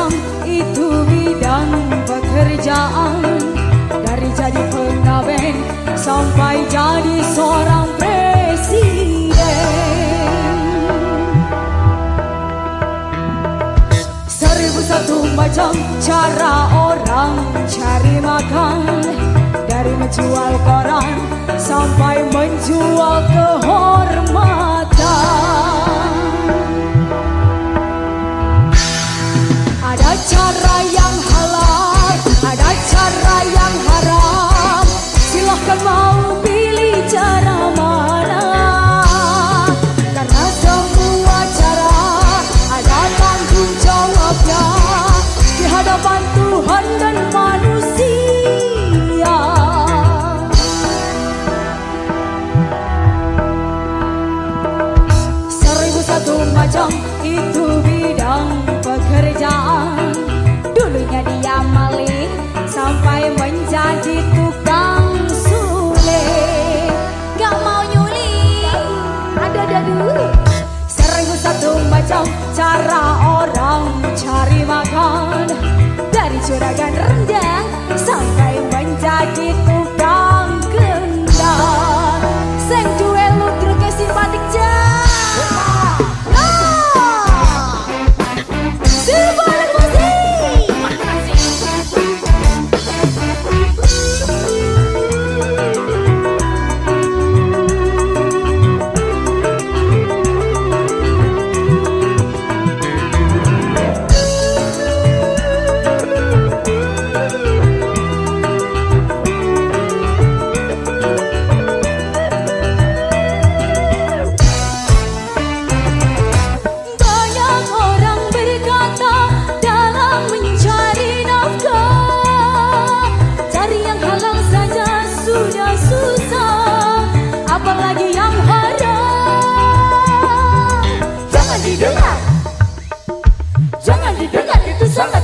macam itu bidang pekerjaan. Dari jadi pengamen sampai jadi seorang presiden. 1001 macam cara orang cari makan. Dari menjual koran sampai menjual kehormatan. Ada cara yang halal, ada cara yang haram. Silahkan mau pilih cara mana. Karena semua cara ada tanggung jawabnya di hadapan Tuhan dan manusia. 1001 macam itu bidang pekerjaan. Dulunya dia maling sampai menjadi tukang suling. Gak mau nyuling, ada dulu. 1001 macam cara orang cari makan. Dari juragan rendang sampai menjadi tukang gendang. Seng duel ludruk ke simpatik jam.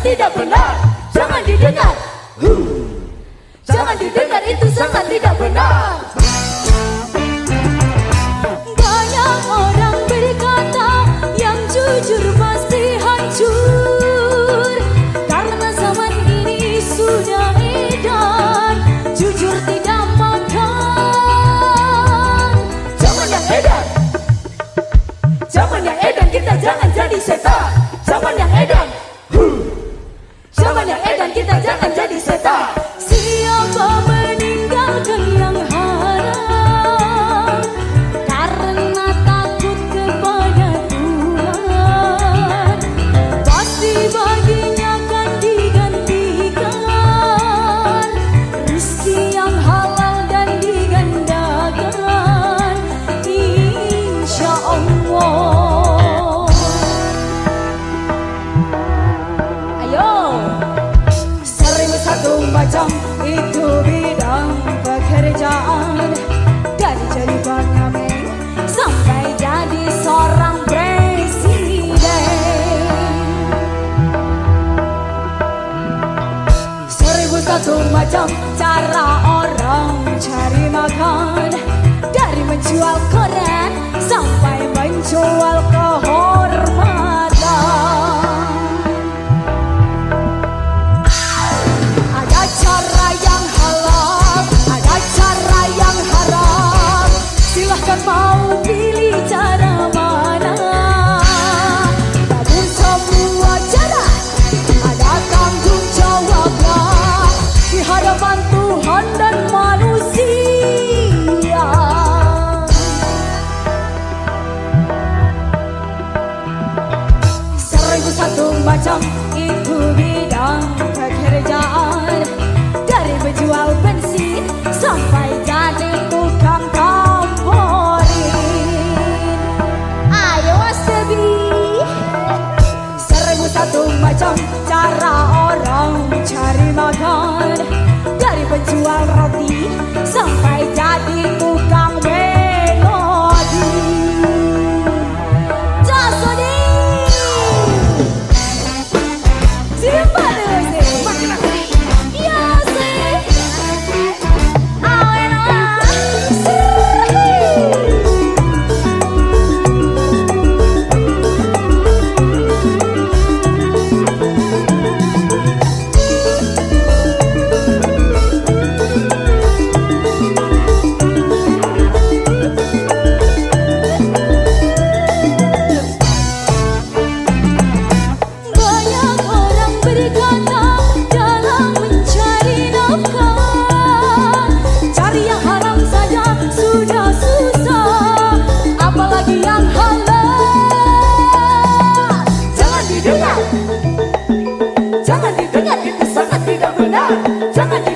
Tidak benar, jangan didengar. Jangan didengar, itu sangat tidak benar. Banyak orang berkata yang jujur pasti hancur. Karena zaman ini sudah edan, jujur tidak makan. Zaman yang edan, zaman yang edan, kita jangan jadi setan. Zaman yang edan, zaman yang edan, kita jangan jadi setan. Siapa meninggalkan yang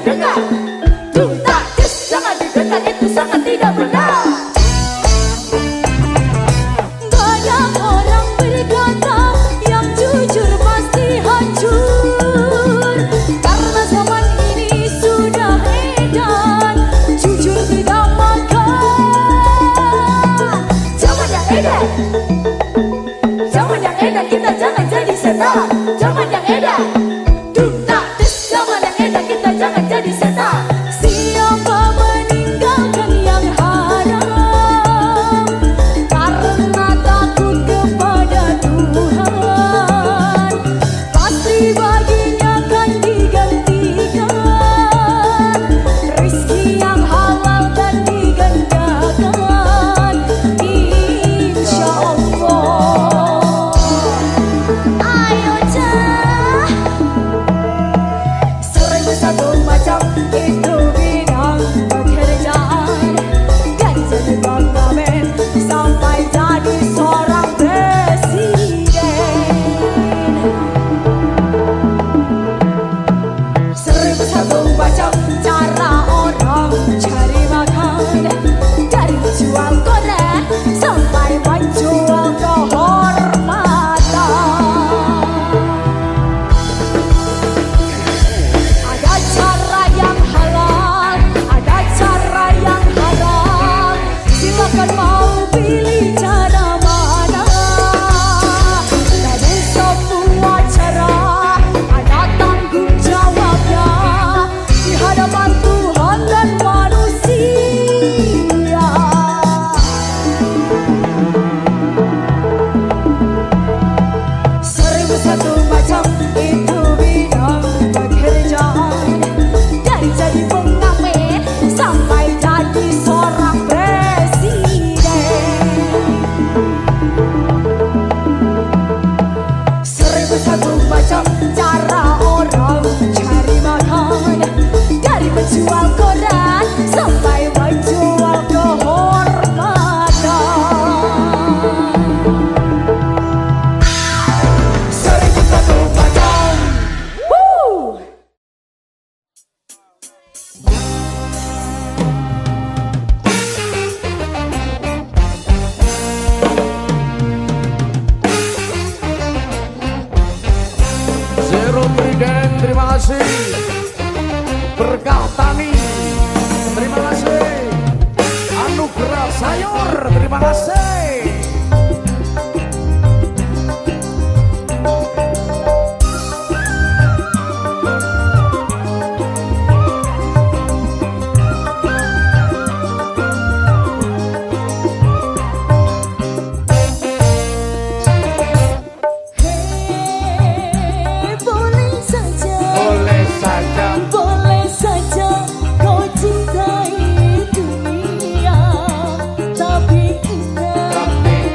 didengar. Tuntak des, jangan didengar, itu sangat tidak benar. Banyak orang berkata yang jujur pasti hancur. Karena zaman ini sudah edan, jujur tidak makan. Zaman yang edan, zaman yang edan, kita jangan jadi setan. Zaman yang edan, tuntak des, zaman yang edan, kita jangan jadi setan. Siapa meninggalkan yang haram karena takut kepada Tuhan, pasti baginya akan digantikan rezeki yang halal dan digandakan, insya Allah. Ayo cah, Seribu satu macam itu bidang pekerjaan, dan jadi Bang Amin sampai jadi seorang presiden. Seribu satu macam cara orang cari makan, dari menjual koran sampai menjual kehormatan. Ada cara yang halal, ada cara yang haram. Silakan mau pilih cara mana. Dari semua cara ada tanggung jawabnya di hadapan Tuhan dan manusia. seribu satu macam itu bidang pekerjaan, Dari jadi pengamen sampai jadi seorang presiden. seribu satu macam Cara orang cari makan, dari menjual koran sampai menjual kehormatan. seribu satu macam. Woo! Zero Priden, terima kasih. Berkah Tani, terima kasih. Anugerah Sayur, terima kasih. Boleh saja, Boleh saja, boleh saja kau cintai dunia, tapi ingat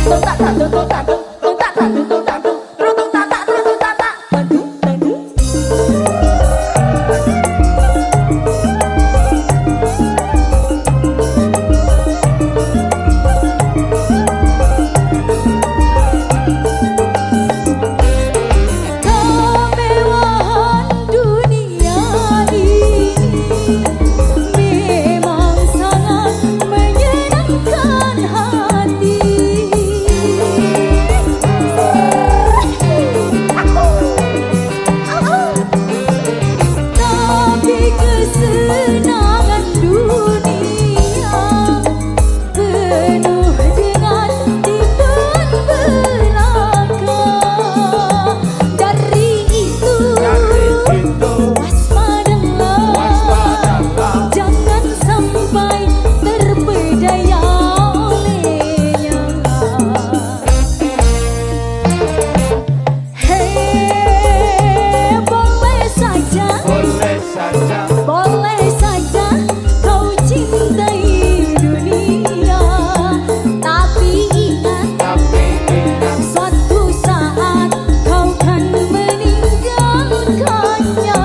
tung tak tak tung tung tak tung tung tak tak tung tung tak tung tung tak tak tung tak tak bandung bandung. Kemewahan dunia ini memang sangat menyenangkan hati. Tapi kesenangan dunia penuh dengan tipuan belaka. Dari itu waspadalah, jangan sampai terpedaya olehnya. Hei, boleh saja kau cintai dunia, tapi ingat suatu saat kau kan meninggalkannya.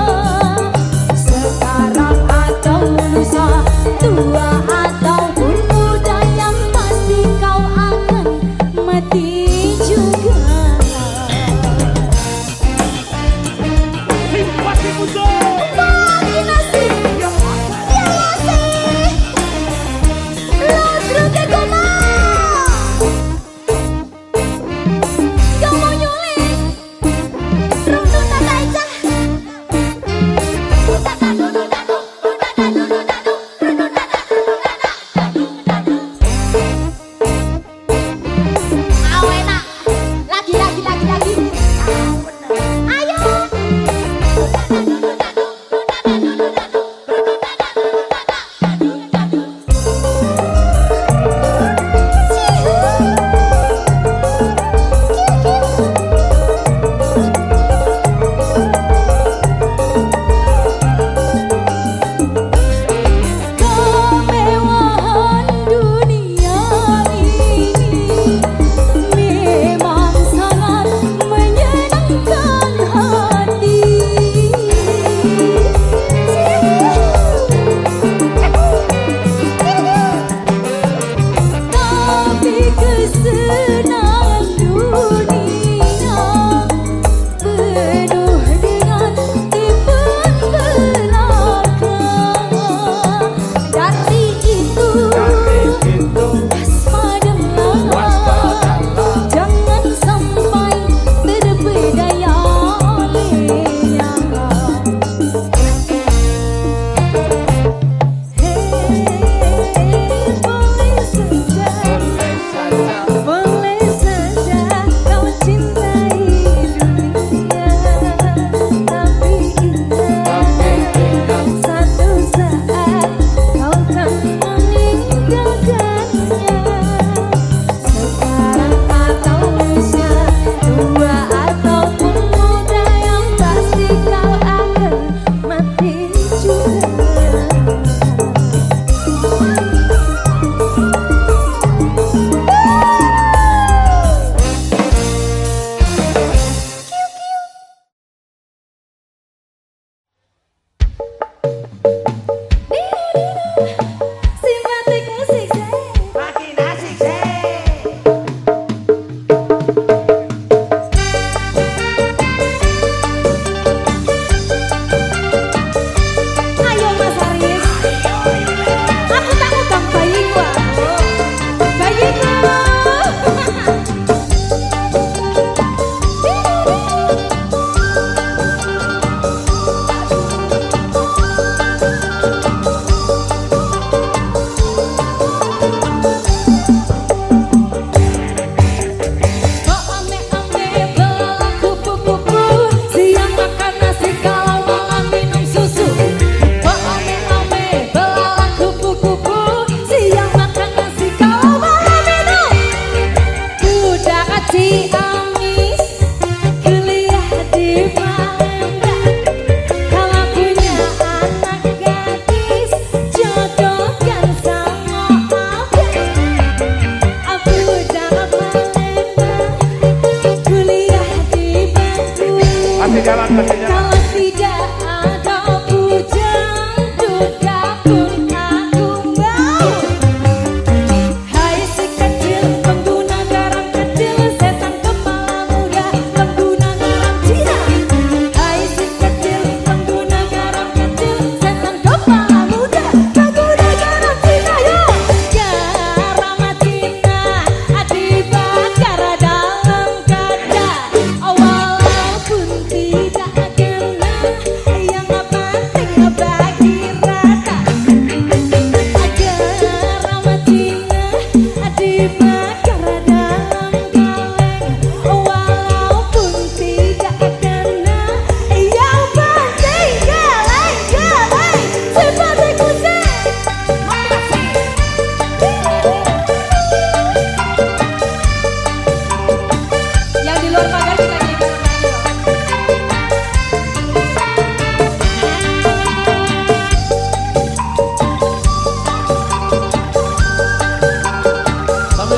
Sekarang atau lusa, tua ataupun muda, yang pasti kau akan mati juga. Imagínate, ya lo sé, lo otro te coma. Yang mau nyulik, rundung tata aja. Awena, lagi. Ayo. Kemewahan dunia ini memang sangat menyenangkan hati. Tapi kesenangan dunia penuh dengan tipuan belaka. Dari itu waspadalah, jangan sampai terpedaya olehnya. Hei, boleh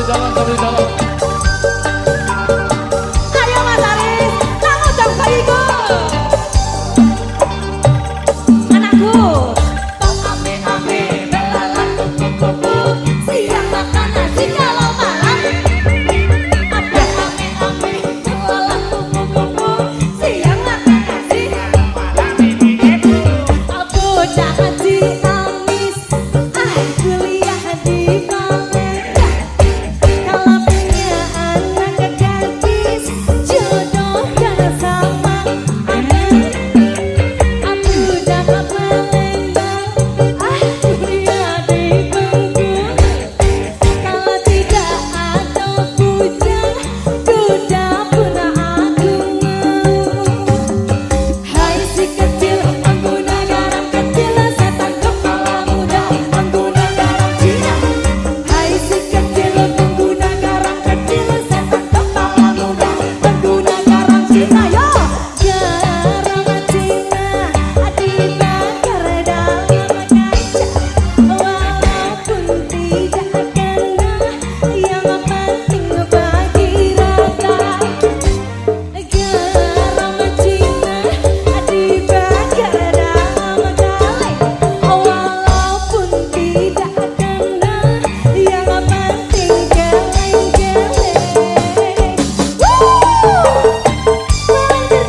jalan, sambil jalan. Ayo Mas Aris, kamu dong bayiku. Anakku. Kok ame-ame belalang kuku-kuku, siang makan nasi kalau malam. Apa ame-ame belalang kuku-kuku, siang makan nasi kalau malam. Aku jangan diamis, kuliah di Palembang. Kalau punya anak gadis, jodoh dan sama. Aku dapat Palembang, kuliah di Bengkulu. Kalau tidak ada bujang, kuda pun aku mau. Hai si kecil, pengguna garam kecil, setan kepala muda, pengguna garam Cina. Hai si kecil, pengguna garam kecil, setan kepala muda, pengguna garam Cina. Yo, garam Cina dibakar dalam kaca, walaupun tidak kena, yang penting bagi rata. Garam Cina dibakar dalam kaleng, walaupun tidak kena, yang penting geleng-geleng. Garam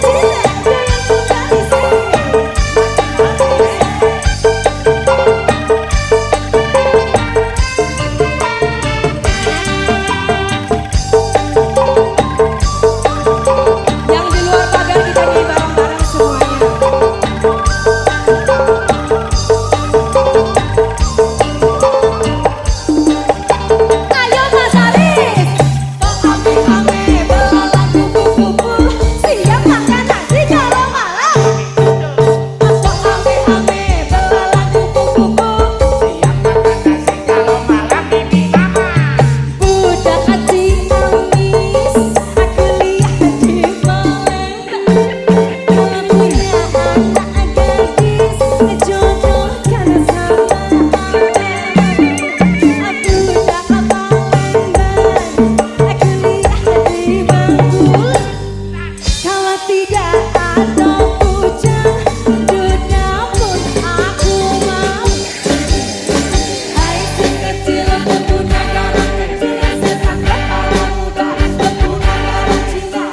Cina jangan suka di Yang di luar pagar kita nyanyi bareng-bareng semuanya. Ayo Mas Aris. Kok ame-ame belalang kupu-kupu, siang makan nasi kalau malam. Kok ame-ame belalang kupu-kupu, siang makan nasi kalau malam di mama. Budak haji amis, kuliah di Palembang. Kalau punya anak gadis, jodoh kan sama. Aku dapat Palembang, kuliah di Bengkulu. Kalau tidak ada bujang, duda pun aku mau. Hai si kecil, pengguna garam kecil, setan kepala muda, pengguna garam Cina.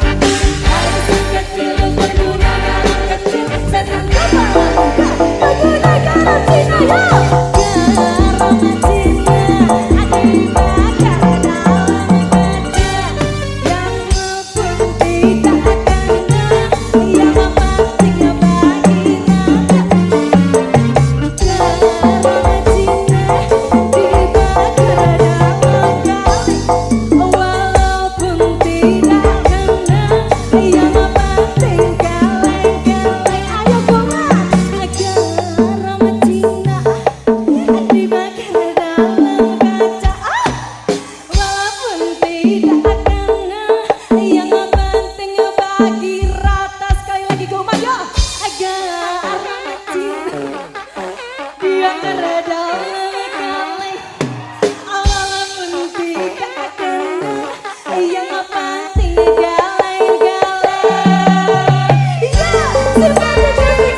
Hai si kecil, pengguna garam kecil, setan kepala muda, pengguna garam Cina. Yo, garam Cina dibakar dalam kaca, yang pun tidak kena, yang penting bagi rata. Garam Cina dibakar dalam kaleng, walaupun tidak kena, yang penting geleng-geleng. Ayo Goma. Garam Cina dibakar dalam kaca, walaupun tidak kena, yang penting bagi rata. Sekali lagi Goma, yo. Garam Cina dibakar dalam kaleng, walaupun tidak kena, yang penting geleng-geleng. Ya, seperti musik.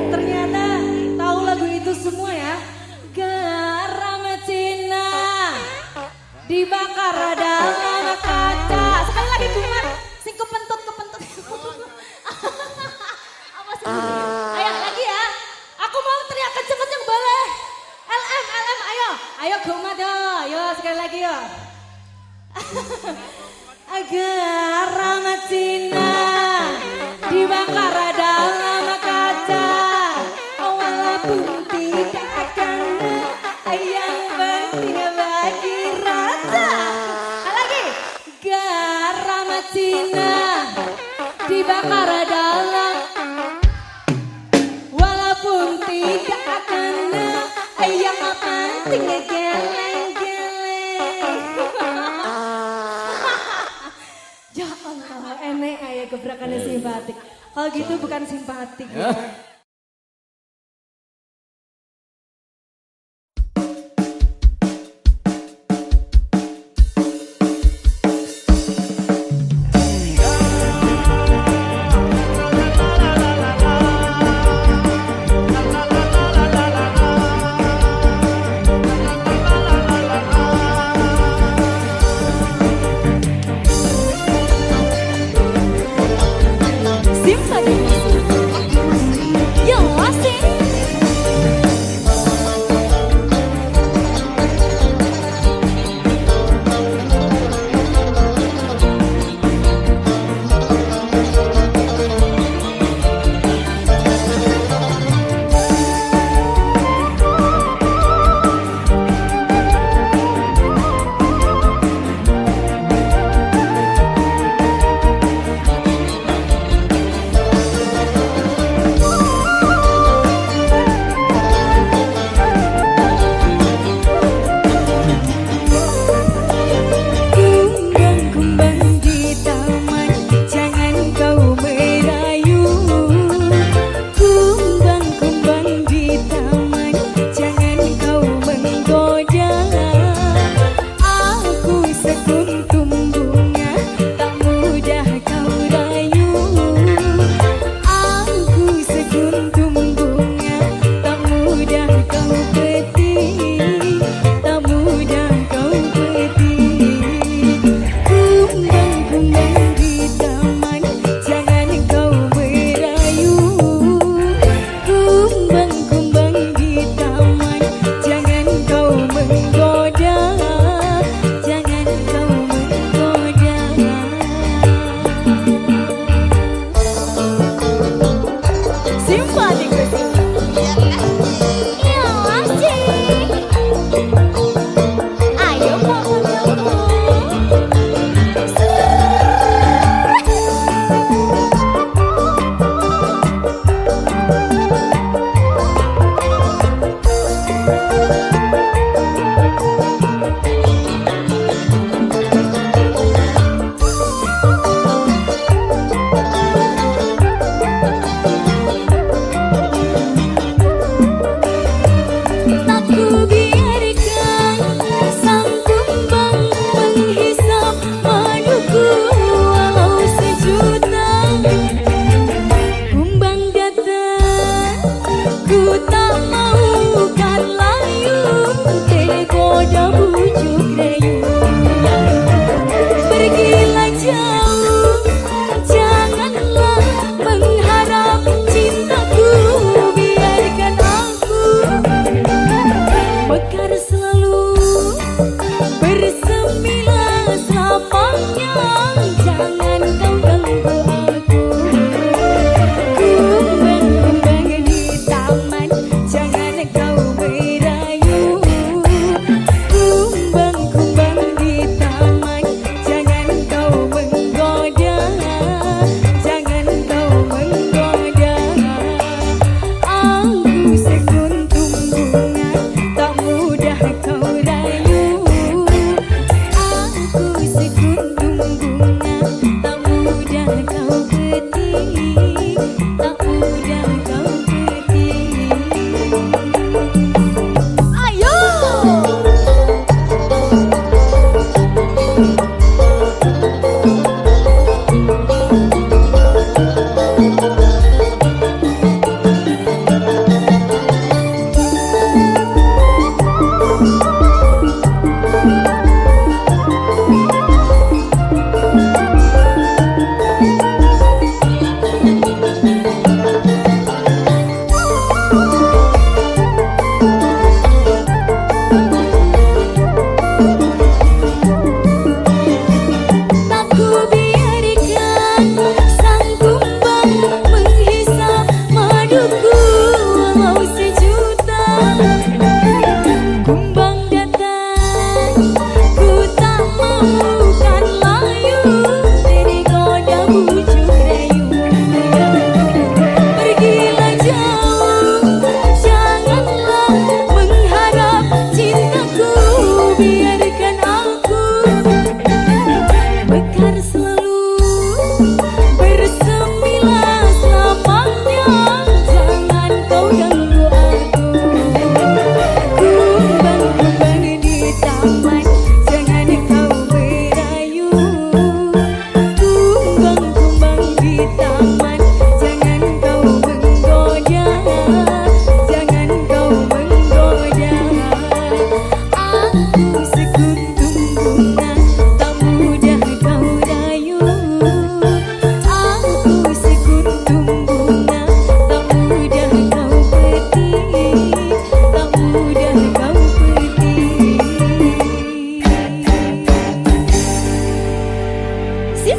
Ternyata tahu lagu itu semua ya. Garam Cina dibakar dalam kaca. Sekali lagi Bunga, sing kepentut. Apa sih? Ayo lagi ya. Aku mau teriak kenceng-kenceng boleh. LM, ayo. Ayo Goma dong. Ayo sekali lagi yo. Garam Cina dibakar dalam kaca, walaupun tidak kena, yang penting bagi rata. Lagi garam Cina dibakar dalam, walaupun tidak kena, yang penting geleng-geleng. gerakannya simpatik. Kalau gitu bukan simpatik. Ya. Simpatik.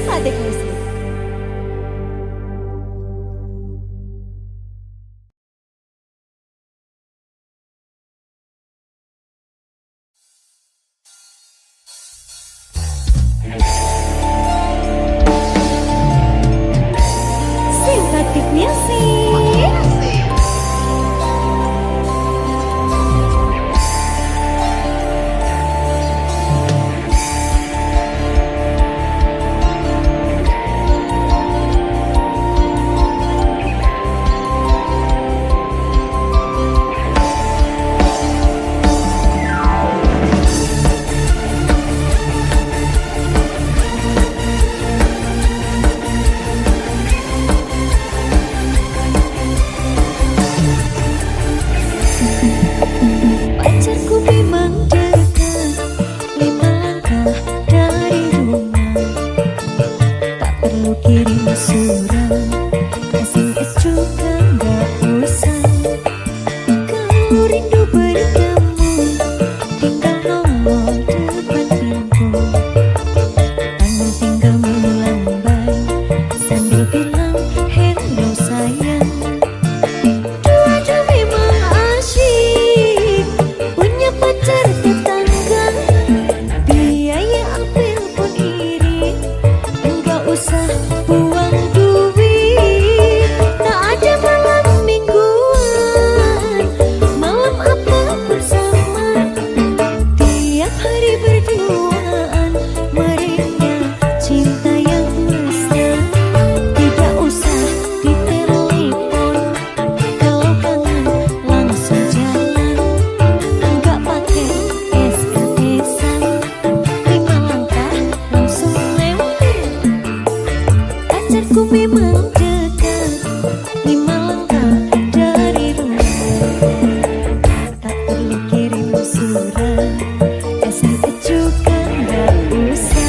Simpatik Musik. Simpatik Music. Pacarku memang dekat 5 langkah dari rumah. Tak perlu kirim surat, SMS juga nggak usah. Kalau rindu bertemu, tinggal nongol depan pintu. Tangan tinggal melambai sambil bilang hello sayang. Dua-dua memang asyik punya pacar tetangga. Biaya apel pun irit, enggak usah buang duit. Tak ada malam mingguan, malam apa bersama. Tiap hari berduaan, meriah cinta yang mesra. Tidak usah ditelepon, kalau kangen langsung jalan. Enggak pakai SMS-an, 5 langkah langsung lempar. Pacarku memang dekat 5 langkah dari rumah. Tak perlu kirim surat, SMS juga nggak usah.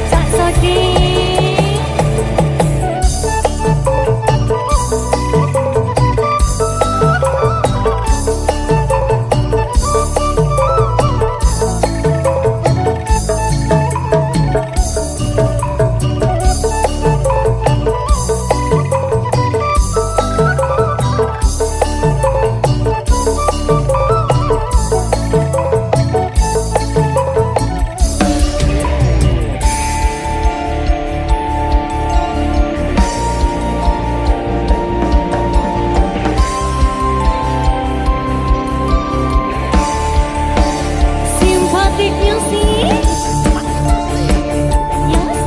Tak sedih. Simpatik Music. Yes.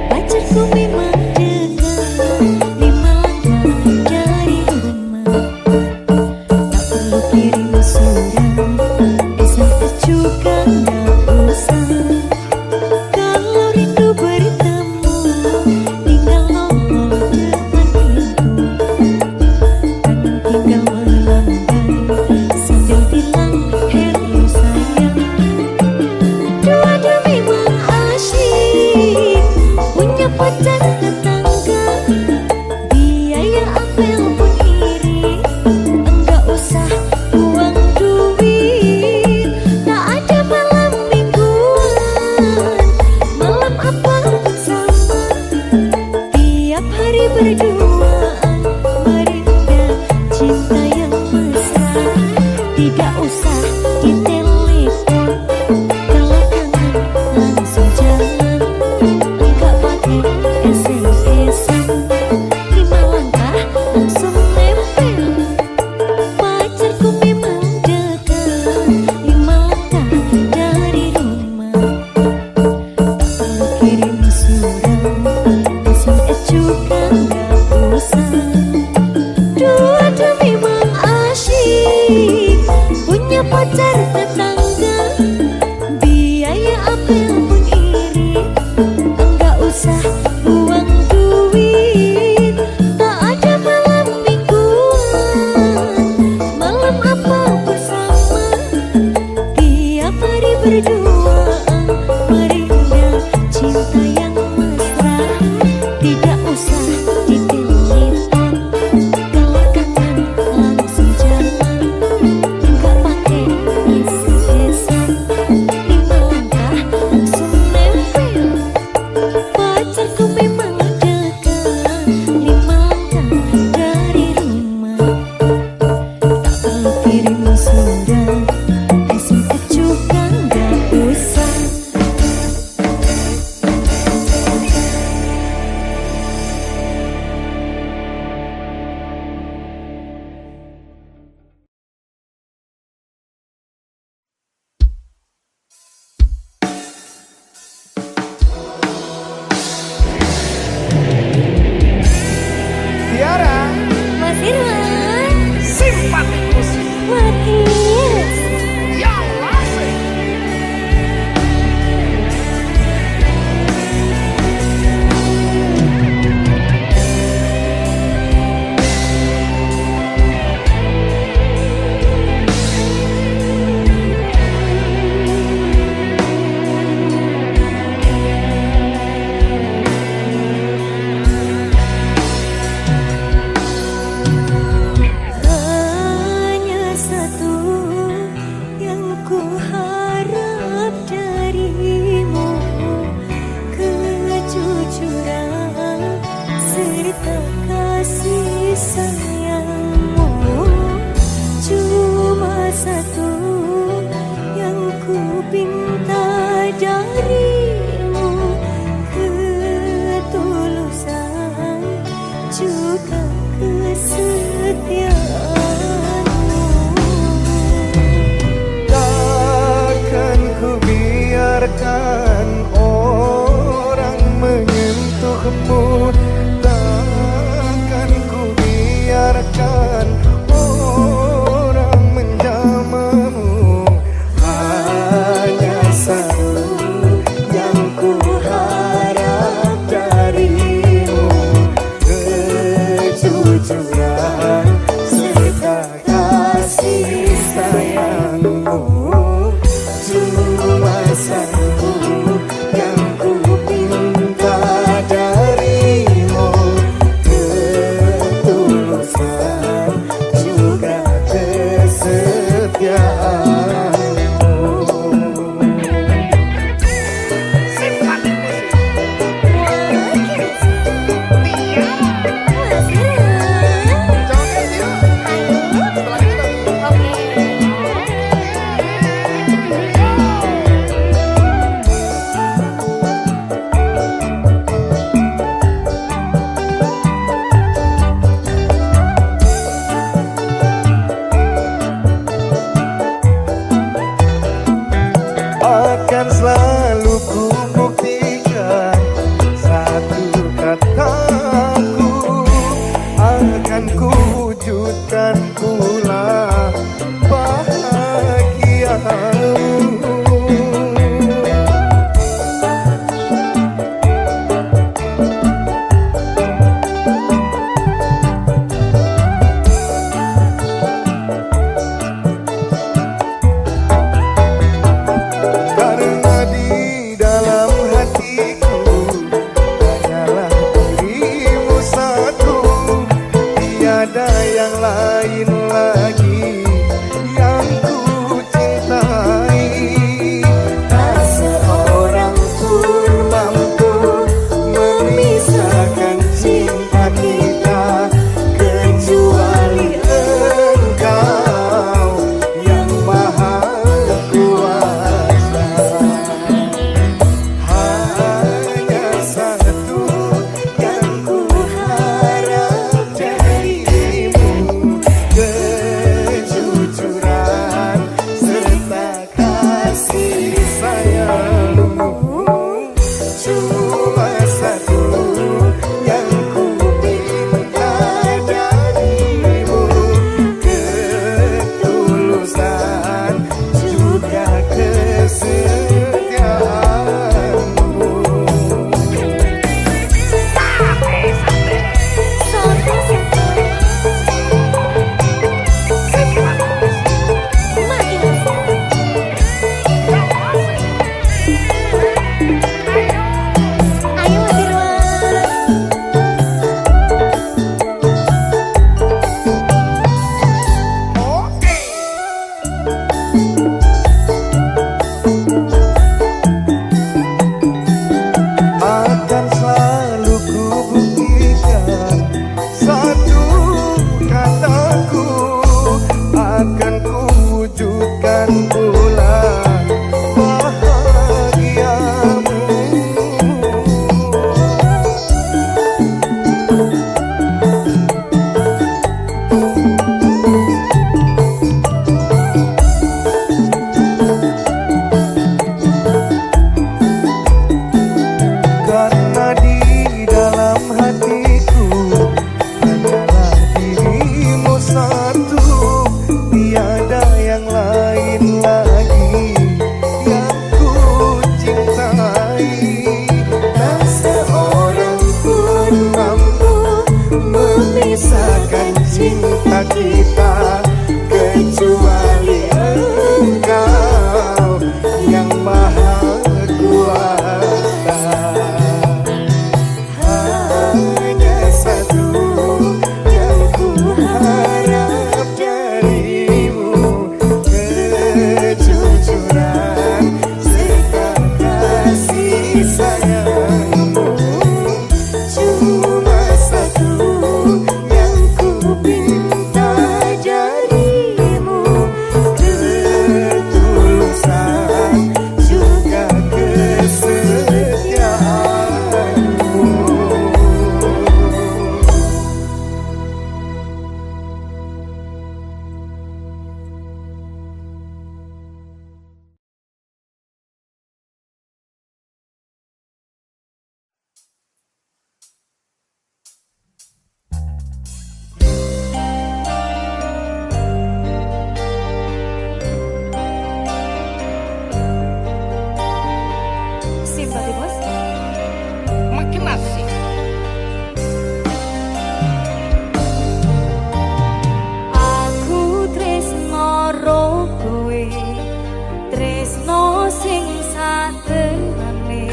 Pacarku memang dekat 5 langkah dari rumah. Tak perlu kirim surat, SMS juga nggak usah. Kalau rindu bertemu, tinggal nongol depan pintu. Tangan tinggal melambai sambil bilang hello sayang. Dua-dua memang asyik punya pacar tetangga. Biaya apel pun irit, enggak usah buang duit. Tak ada malam mingguan, malam apa bersama. Tiap hari berduaan, meriah cinta yang mesra. Tidak usah ditelepon, kalau kangen langsung jalan. Enggak pakai SMS-an, 5 langkah langsung nempel. Pacarku memang dekat 5 langkah dari rumah. Tak perlu kirim surat, SMS juga nggak usah. Dua-dua memang asyik punya pacar tetangga. lagi yang ku cintai. Tak seorang pun mampu memisahkan cinta kita kecuali Engkau yang Maha Kuasa. Hanya satu yang ku harap darimu, kejujuran serta kasih sayangmu. Cuma satu yang ku minta darimu, ketulusan juga kesetiaanmu. Ayo Mas Irwan. Akan selalu ku buktikan satu kataku, akan ku wujudkan pula bahagiamu. Karena di dalam hatiku hanyalah dirimu satu, tiada yang lain lagi yang ku cintai. Tak seorang pun mampu memisahkan cinta kita kecuali Engkau yang Maha Kuasa. Hanya satu yang ku harap darimu, kejujuran serta kasih sayangmu. Cuma satu yang ku minta darimu, ketulusan juga kesetiaanmu. Simpati Bos. Makin asik. Aku tresno ro kowe, tresno sing satenane.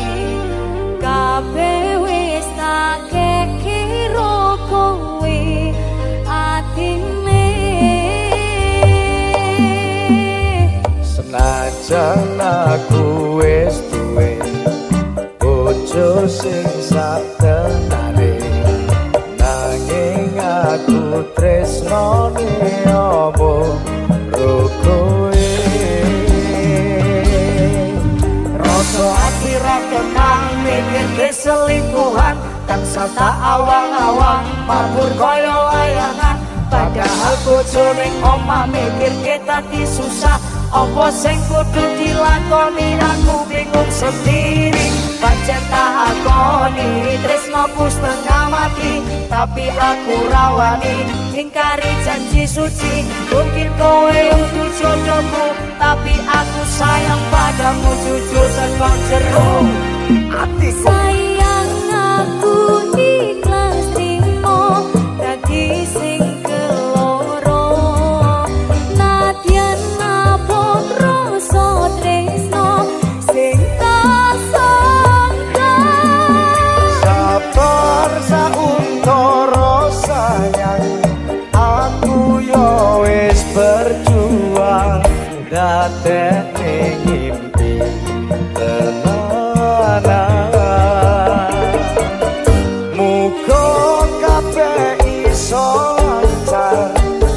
Kabeh wis tak kekira kowe atine. Senajan aku wis duwe bojo sing satenane, nanging aku tresnane apa rokoe. Rasa ati ra kenang mikir keselingkuhan, tansah tak awang-awang mabur koyo layangan. Padahal bojone omah mikir kita susah, apa sing kudu dilakoni aku bingung sendiri. Pancen tak akoni tresno ku setengah mati, tapi aku rawani ingkari janji suci. Mungkin kowe untuk jodohku, tapi aku sayang padamu jujur terbang jero atiku. Sayang aku ikhlas trimo dadi sing keloro. Nadyan nabok rasa tresno sing tak sangka. Sabar sauntara sayang, aku yo dadekne ngimpi tenanan. Muga kabeh iso lancar,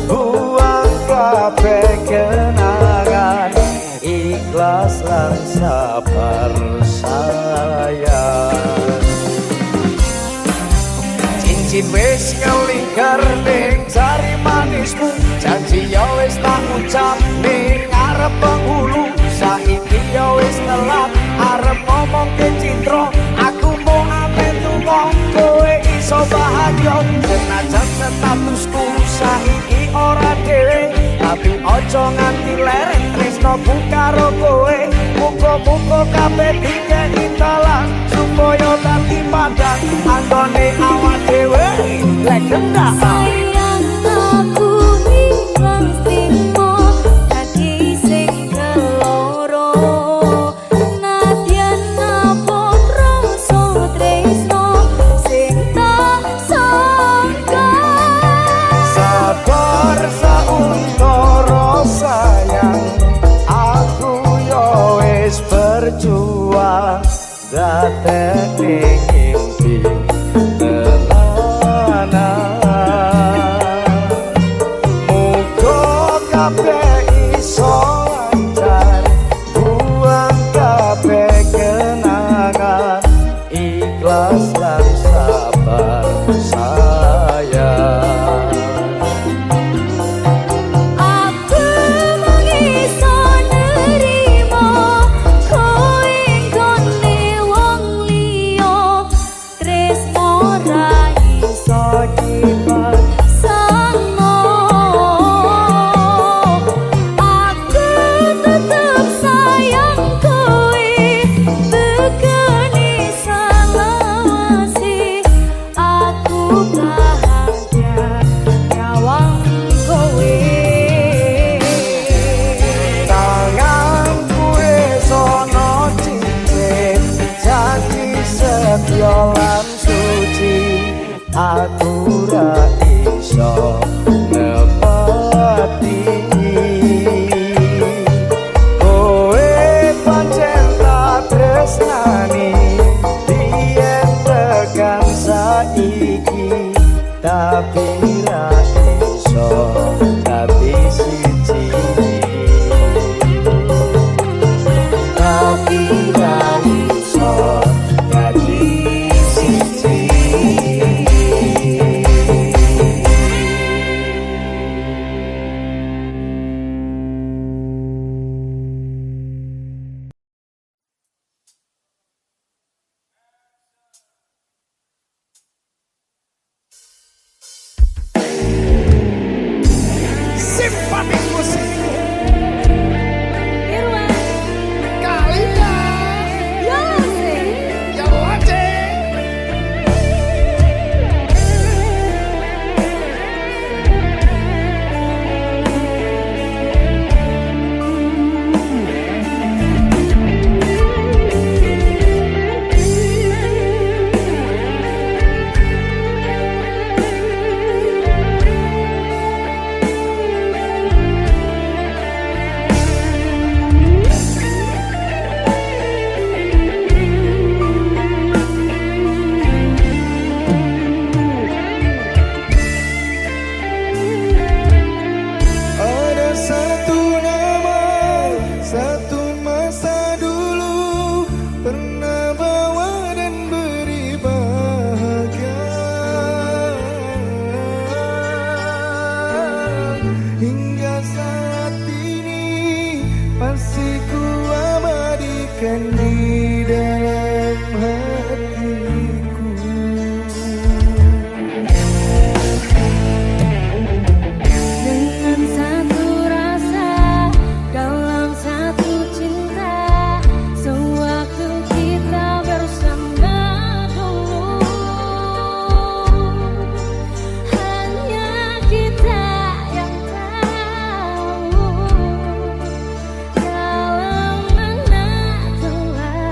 buang kabeh kenangan, ikhlas lan sabar sayang. Cincin wis ngelingkar ning jari manismu, janji ya wis tak ucap ning arep penghulu. Saiki ya wis telat arep ngomong ke citra, aku mau amen lunga kowe iso bahagia. Senajan statusku saiki ora dhewe, tapi ojo nganti lereng tresnoku karo kowe. Muga-muga kabeh dikeki dalan supaya dadi padang anggone awak dhewe lek kendak. Sayang aku ikhlas trimo dadi sing keloro, nadyan napa rasa tresno sing tak sangka. Sabar sauntara sayang, aku yo wis berjuang dadekne ngimpi tenanan. Muga kabeh iso lancar, buang kabeh kenangan, ikhlas lan sabar sayang. Aku mung iso nerimo kowe nggone wong liya, tresno ra iso dipaksano. Aku tetep sayang kowe, begini selawase. Aku bahagia nyawang kowe. Tanganku wis ana cincin, janji setia lan suci, aku ra iso nepati. Kowe pancen tak tresnani, biyen tekan saiki, tapi ra iso dadi siji. Tapi ra iso dadi siji. Simpatik musik Irwan, kalian Yose, yang wajib. Ada satu nama, satu masa dulu, pernah bawa dan beri bahagia. Hingga saat ini masih ku abadikan di dalam hatiku. dengan satu rasa dalam satu cinta, sewaktu kita bersama dulu, hanya kita yang tahu dalam mana telah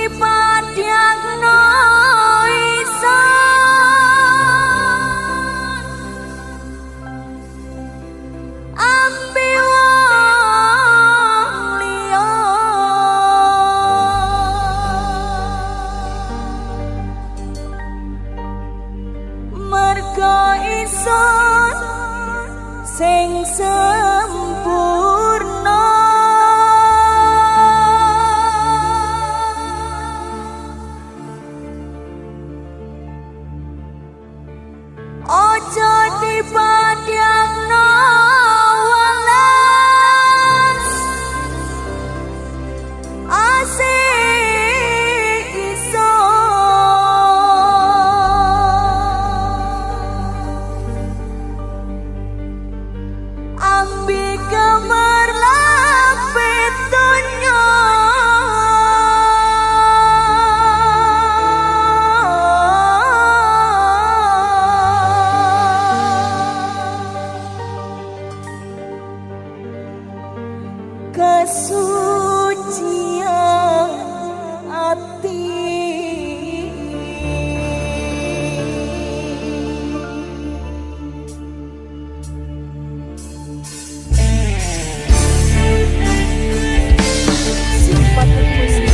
dipadakno isan ambi wong liya merga isun sing sempurna ojo dipadakno welas asik iso ambi gemerlapit dunya kesucian hati sifat musik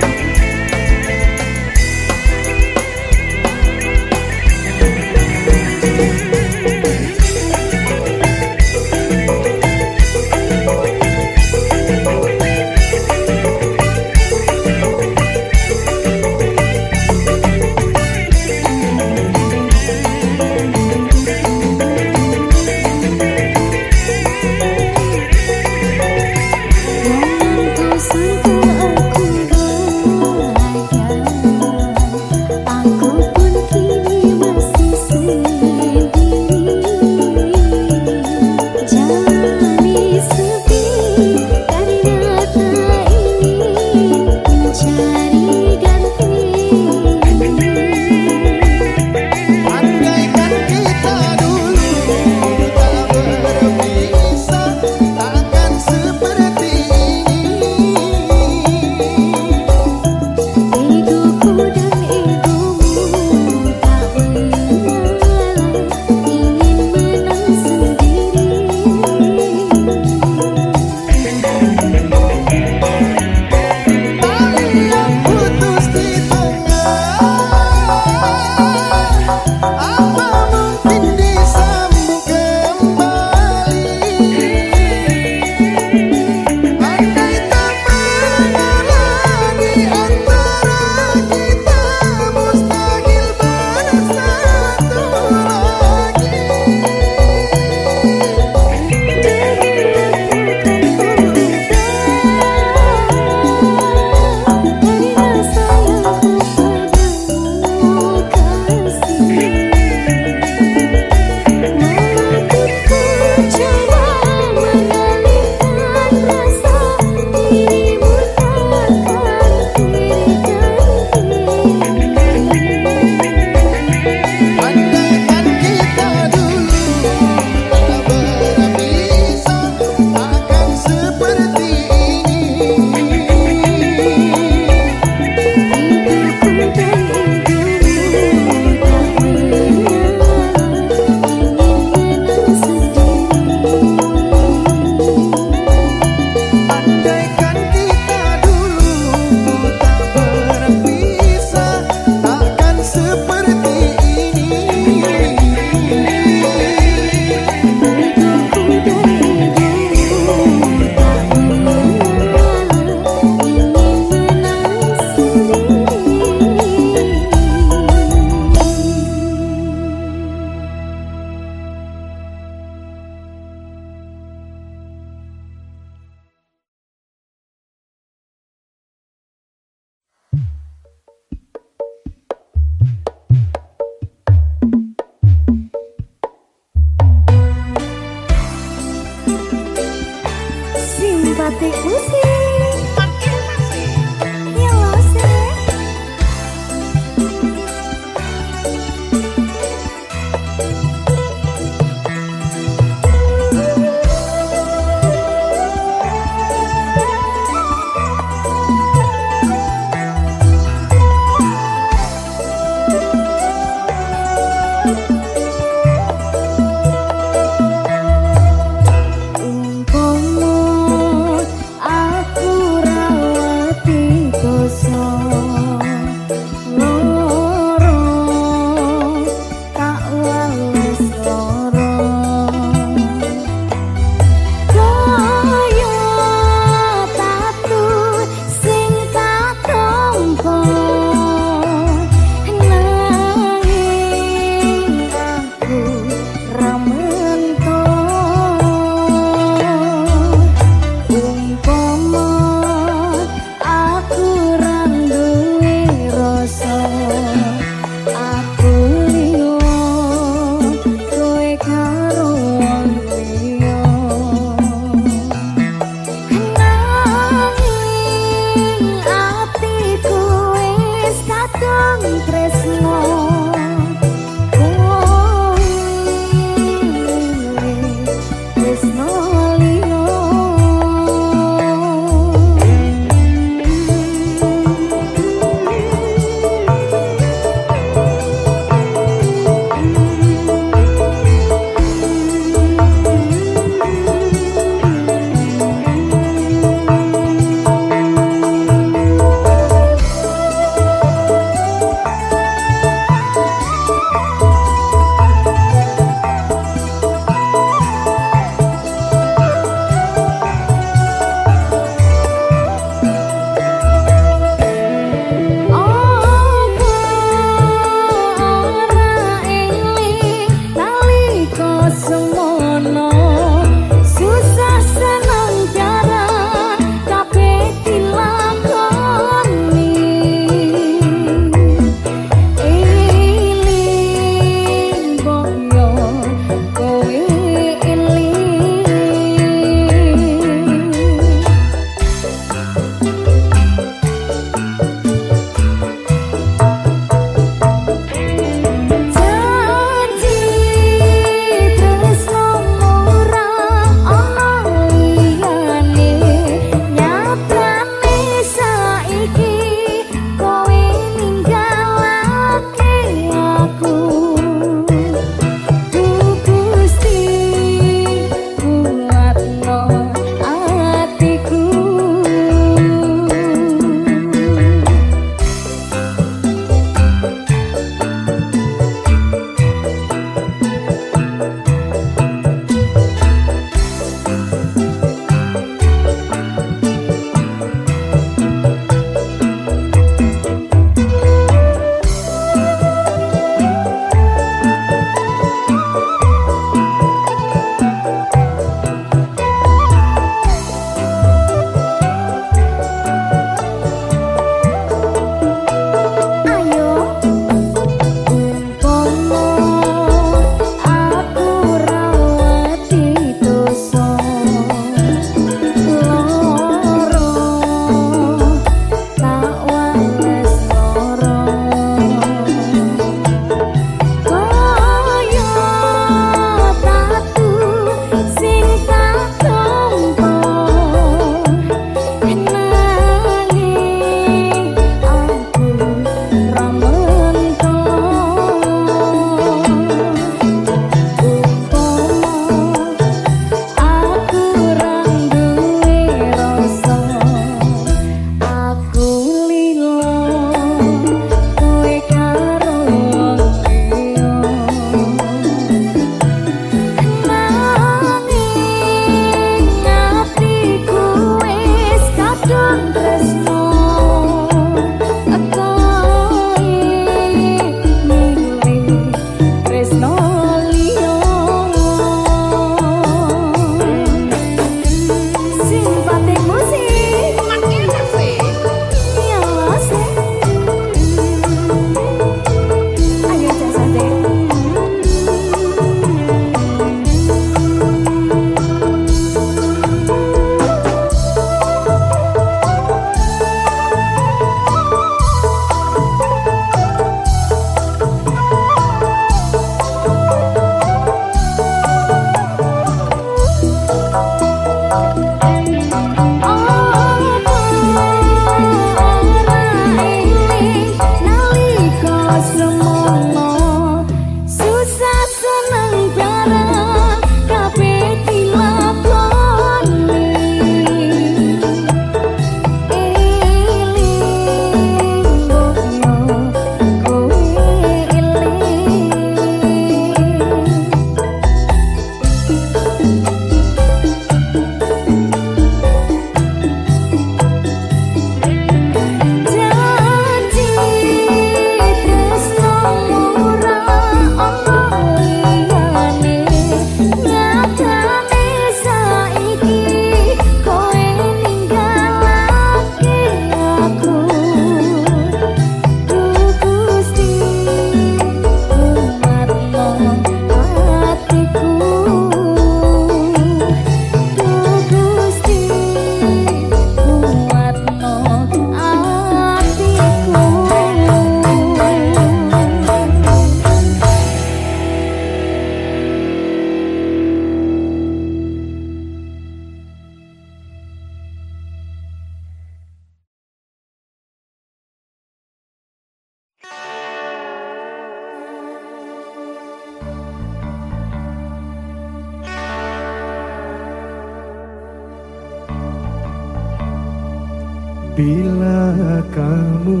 Bila kamu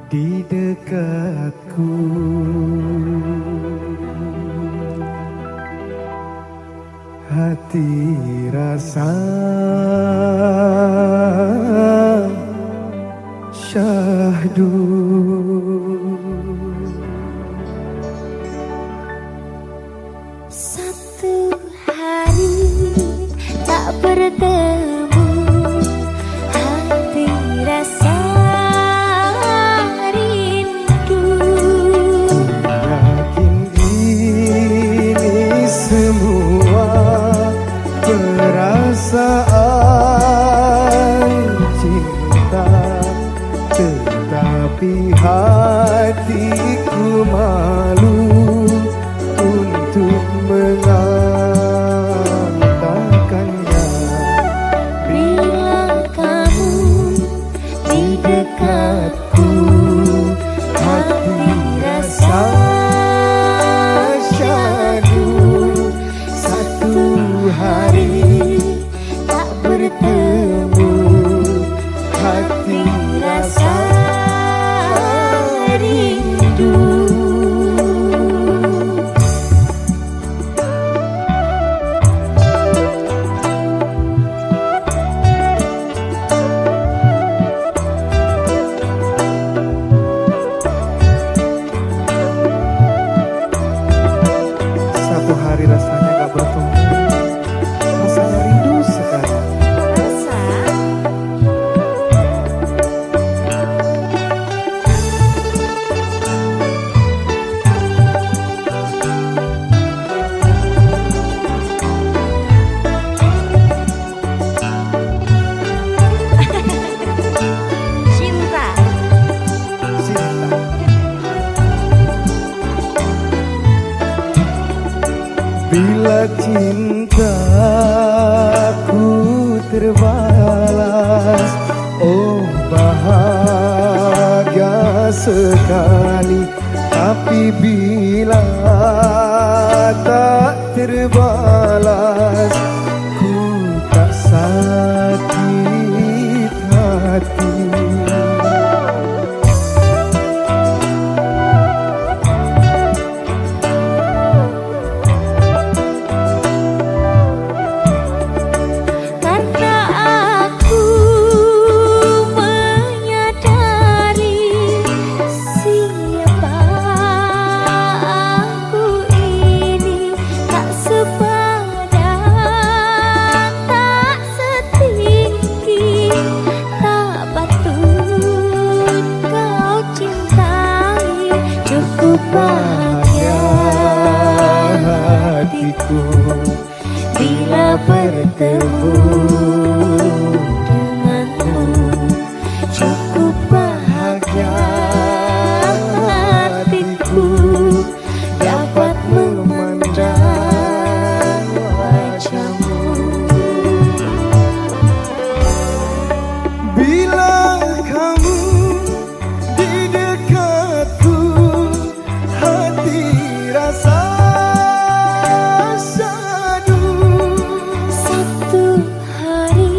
di dekatku, hati rasa syahdu. Satu hari tak bertemu, hati rasa rindu. Yakin ini semua perasaan cinta, tetapi hatiku malu untuk mengatakannya. Bila kamu di dekatku, Hati rasa syahdu. Satu hari tak bertemu, hati rasa rindu. Satu hari rasanya gak bertemu, rasanya rindu sekali. Rasa cinta. Cinta. Bila cintaku terbalas, oh bahagia sekali. Tapi bila tak terbalas, ku tak sakit hati. Karena aku menyadari siapa aku ini, tak sepadan, tak setinggi, tak patut kau cintai. Cukup bahagia Hatiku bila bertemu denganmu. Cukup bahagia hatiku dapat memandang wajahmu. bila kamu di dekatku, hati rasa syahdu. Satu hari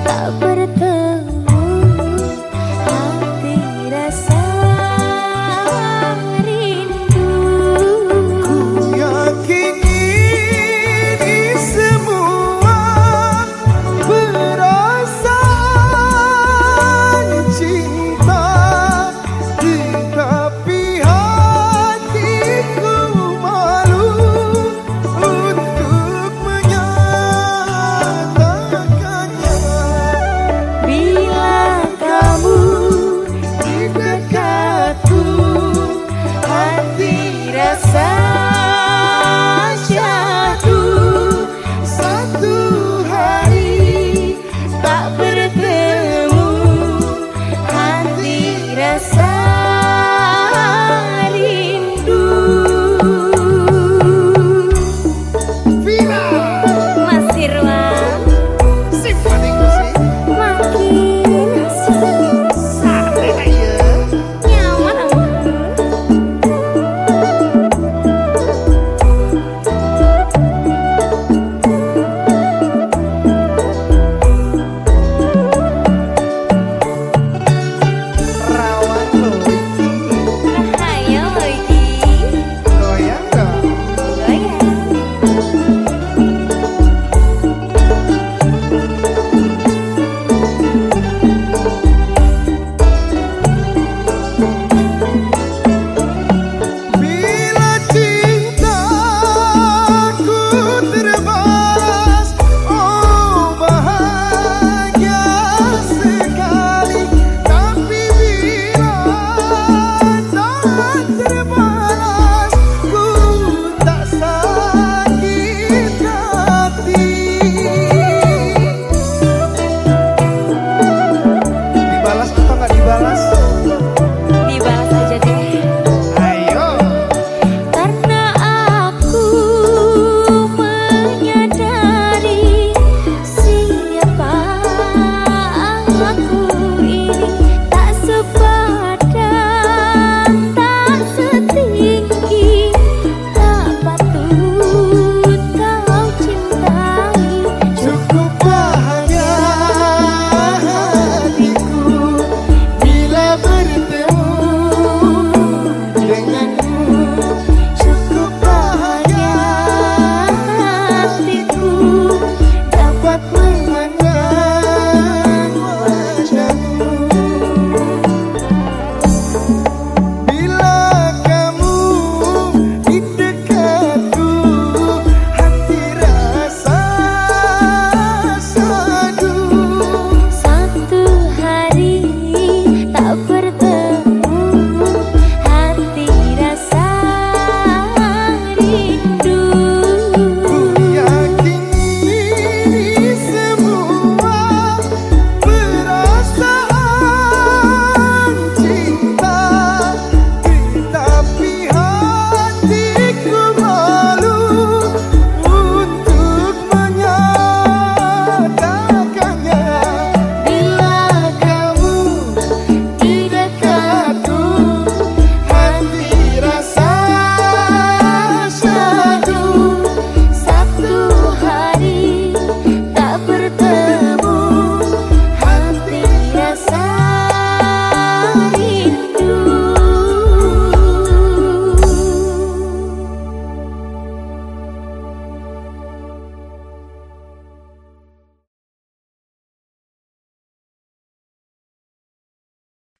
tak bertemu, hati rasa rindu. Yakin ini semua perasaan cinta, tetapi hatiku malu untuk menyatakannya. Bila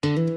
Thank